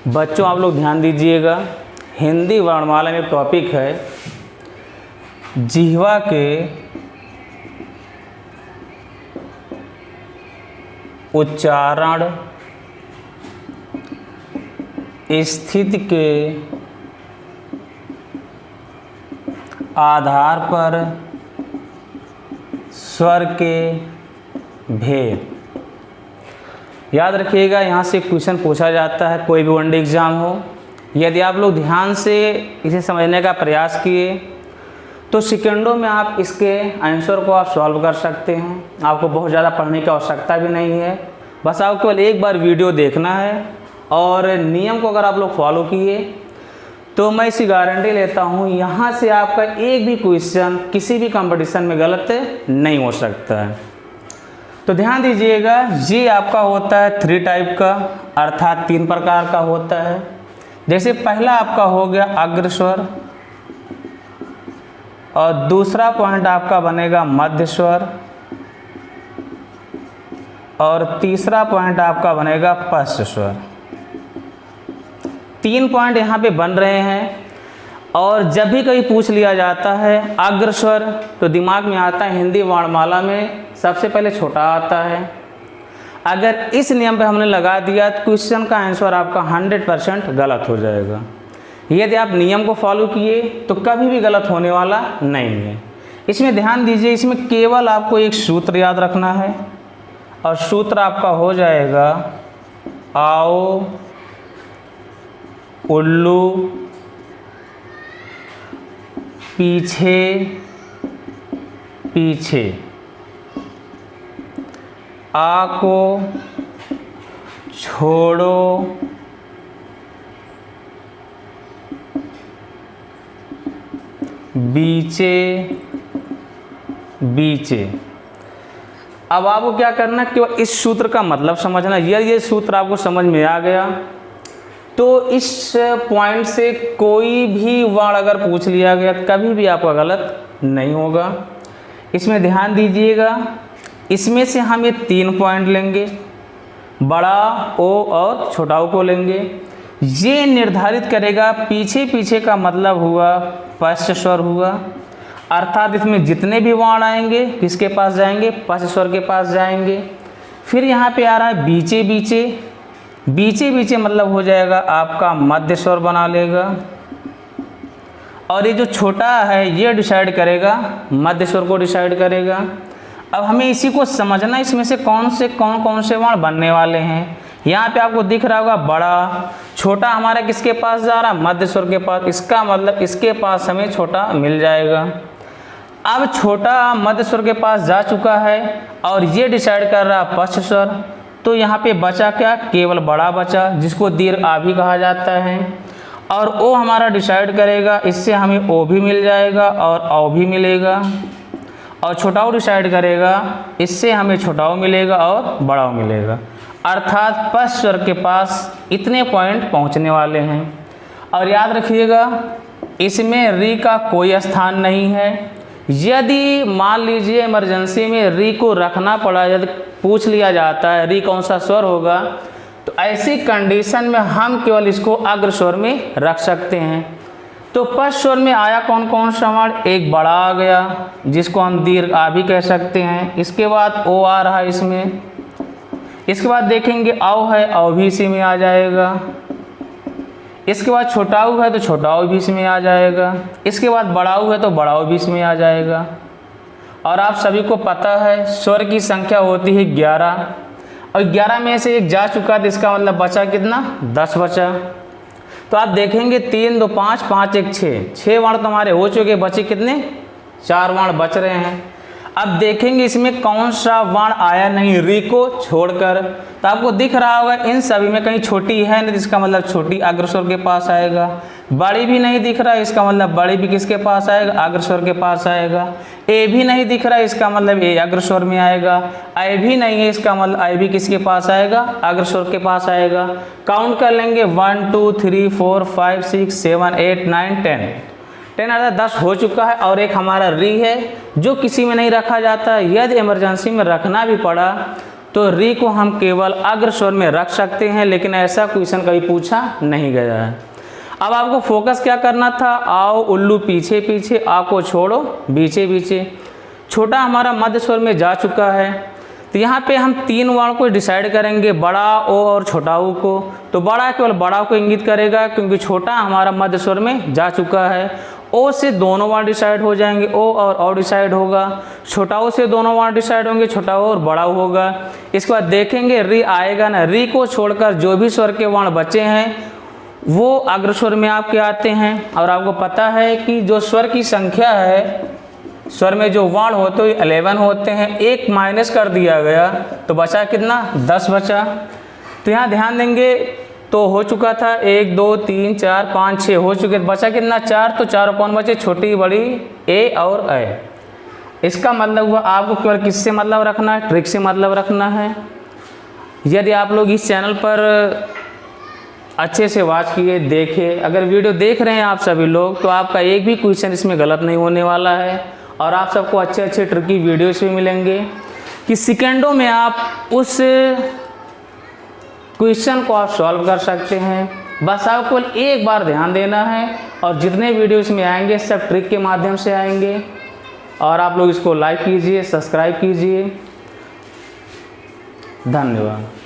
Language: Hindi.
बच्चों आप लोग ध्यान दीजिएगा, हिंदी वर्णमाला में टॉपिक है जिह्वा के उच्चारण स्थिति के आधार पर स्वर के भेद। याद रखिएगा, यहाँ से क्वेश्चन पूछा जाता है, कोई भी वनडे एग्ज़ाम हो। यदि आप लोग ध्यान से इसे समझने का प्रयास किए तो सेकंडों में आप इसके आंसर को आप सॉल्व कर सकते हैं। आपको बहुत ज़्यादा पढ़ने की आवश्यकता भी नहीं है, बस आपको केवल एक बार वीडियो देखना है और नियम को अगर आप लोग फॉलो किए तो मैं इसकी गारंटी लेता हूँ यहाँ से आपका एक भी क्वेश्चन किसी भी कंपटीशन में गलत नहीं हो सकता है। तो ध्यान दीजिएगा, ये आपका होता है 3 टाइप का, अर्थात 3 प्रकार का होता है। जैसे पहला आपका हो गया अग्र स्वर, और दूसरा पॉइंट आपका बनेगा मध्य स्वर, और तीसरा पॉइंट आपका बनेगा पश्च स्वर। 3 पॉइंट यहाँ पे बन रहे हैं। और जब भी कहीं पूछ लिया जाता है अग्र स्वर तो दिमाग में आता है हिंदी वर्णमाला में सबसे पहले छोटा आता है। अगर इस नियम पे हमने लगा दिया तो क्वेश्चन का आंसर आपका 100% गलत हो जाएगा। यदि आप नियम को फॉलो किए तो कभी भी गलत होने वाला नहीं है। इसमें ध्यान दीजिए, इसमें केवल आपको एक सूत्र याद रखना है, और सूत्र आपका हो जाएगा आओ उल्लू पीछे पीछे, आ को छोड़ो बीचे बीचे। अब आपको क्या करना है, केवल इस सूत्र का मतलब समझना। ये सूत्र आपको समझ में आ गया तो इस पॉइंट से कोई भी वर्ण अगर पूछ लिया गया कभी भी आपका गलत नहीं होगा। इसमें ध्यान दीजिएगा, इसमें से हम ये 3 पॉइंट लेंगे, बड़ा ओ और छोटा ओ को लेंगे। ये निर्धारित करेगा पीछे पीछे का मतलब हुआ पश्च स्वर हुआ, अर्थात इसमें जितने भी वर्ण आएंगे किसके पास जाएंगे, पश्च स्वर के पास जाएंगे। फिर यहाँ पे आ रहा है बीचे बीचे, बीचे बीचे मतलब हो जाएगा आपका मध्य स्वर बना लेगा, और ये जो छोटा है ये डिसाइड करेगा, मध्य स्वर को डिसाइड करेगा। अब हमें इसी को समझना, इसमें से कौन कौन से वर्ण बनने वाले हैं। यहाँ पे आपको दिख रहा होगा बड़ा, छोटा हमारा किसके पास जा रहा है, मध्य स्वर के पास। इसका मतलब इसके पास हमें छोटा मिल जाएगा। अब छोटा मध्य स्वर के पास जा चुका है और ये डिसाइड कर रहा है पश्च स्वर, तो यहाँ पे बचा क्या, केवल बड़ा बचा, जिसको दीर्घ आ भी कहा जाता है। और ओ हमारा डिसाइड करेगा, इससे हमें ओ भी मिल जाएगा और औ भी मिलेगा। और छोटाओ डिसाइड करेगा, इससे हमें छोटाओ मिलेगा और बड़ाओ मिलेगा। अर्थात पश्च स्वर के पास इतने पॉइंट पहुँचने वाले हैं। और याद रखिएगा, इसमें री का कोई स्थान नहीं है। यदि मान लीजिए इमरजेंसी में री को रखना पड़ा, यदि पूछ लिया जाता है री कौन सा स्वर होगा, तो ऐसी कंडीशन में हम केवल इसको अग्र स्वर में रख सकते हैं। तो पश्च स्वर में आया कौन कौन सा वर्ण, एक बड़ा आ गया जिसको हम दीर्घ आ भी कह सकते हैं। इसके बाद ओ आ रहा है इसमें। इसके बाद देखेंगे औ है, औ भी इसी में आ जाएगा। इसके बाद छोटाऊ है तो छोटाऊ भी इसमें आ जाएगा। इसके बाद बड़ाऊ है तो बड़ाऊ भी इसमें आ जाएगा। और आप सभी को पता है स्वर की संख्या होती है 11, और 11 में से एक जा चुका तो इसका मतलब बचा कितना, 10 बचा। तो आप देखेंगे 3 2 5 5 1 6 वर्ण तो हमारे हो चुके, बचे कितने, 4 वर्ण बच रहे हैं। अब देखेंगे इसमें कौन सा वर्ण आया नहीं री को छोड़कर, तो आपको दिख रहा होगा इन सभी में कहीं छोटी है नहीं, इसका मतलब छोटी अग्र स्वर के पास आएगा। बड़ी भी नहीं दिख रहा है, इसका मतलब बड़ी भी किसके पास आएगा, अग्र स्वर के पास आएगा। ए भी नहीं दिख रहा है, इसका मतलब ए अग्र स्वर में आएगा। आई भी नहीं है, इसका मतलब आई भी किसके पास आएगा, अग्र स्वर के पास आएगा। काउंट कर लेंगे 1 2 3 4 5 6 7 8 9 10 अर्थात 10 हो चुका है। और एक हमारा री है जो किसी में नहीं रखा जाता। यदि इमरजेंसी में रखना भी पड़ा तो री को हम केवल अग्र स्वर में रख सकते हैं, लेकिन ऐसा क्वेश्चन कभी पूछा नहीं गया है। अब आपको फोकस क्या करना था, आओ उल्लू पीछे पीछे, आ को छोड़ो बीचे बीचे। छोटा हमारा मध्य स्वर में जा चुका है, तो यहाँ पे हम 3 वर्ण को डिसाइड करेंगे, बड़ा ओ और छोटा ऊ को। तो बड़ा केवल बड़ा को इंगित करेगा क्योंकि छोटा हमारा मध्य स्वर में जा चुका है। ओ से दोनों वर्ण डिसाइड हो जाएंगे, ओ और ओ डिसाइड होगा। छोटा ओ से दोनों वर्ण डिसाइड होंगे, छोटा ओ और बड़ा ओ होगा। इसके बाद देखेंगे री आएगा ना, री को छोड़कर जो भी स्वर के वर्ण बचे हैं वो अग्र स्वर में आपके आते हैं। और आपको पता है कि जो स्वर की संख्या है, स्वर में जो वर्ण होते हैं 11 होते हैं, 1 माइनस कर दिया गया तो बचा कितना, 10 बचा। तो यहाँ ध्यान देंगे, तो हो चुका था 1 2 3 4 5 6 हो चुके, बचा कितना, 4। तो 4 कौन बचे, छोटी बड़ी ए और ए। इसका मतलब हुआ आपको केवल किससे मतलब रखना है, ट्रिक से मतलब रखना है। यदि आप लोग इस चैनल पर अच्छे से वॉच किए, देखे, अगर वीडियो देख रहे हैं आप सभी लोग, तो आपका एक भी क्वेश्चन इसमें गलत नहीं होने वाला है। और आप सबको अच्छे अच्छे ट्रिकी वीडियोस भी मिलेंगे कि सेकंडों में आप उस क्वेश्चन को आप सॉल्व कर सकते हैं। बस आपको एक बार ध्यान देना है, और जितने वीडियो इसमें आएंगे सब ट्रिक के माध्यम से आएंगे। और आप लोग इसको लाइक कीजिए, सब्सक्राइब कीजिए। धन्यवाद।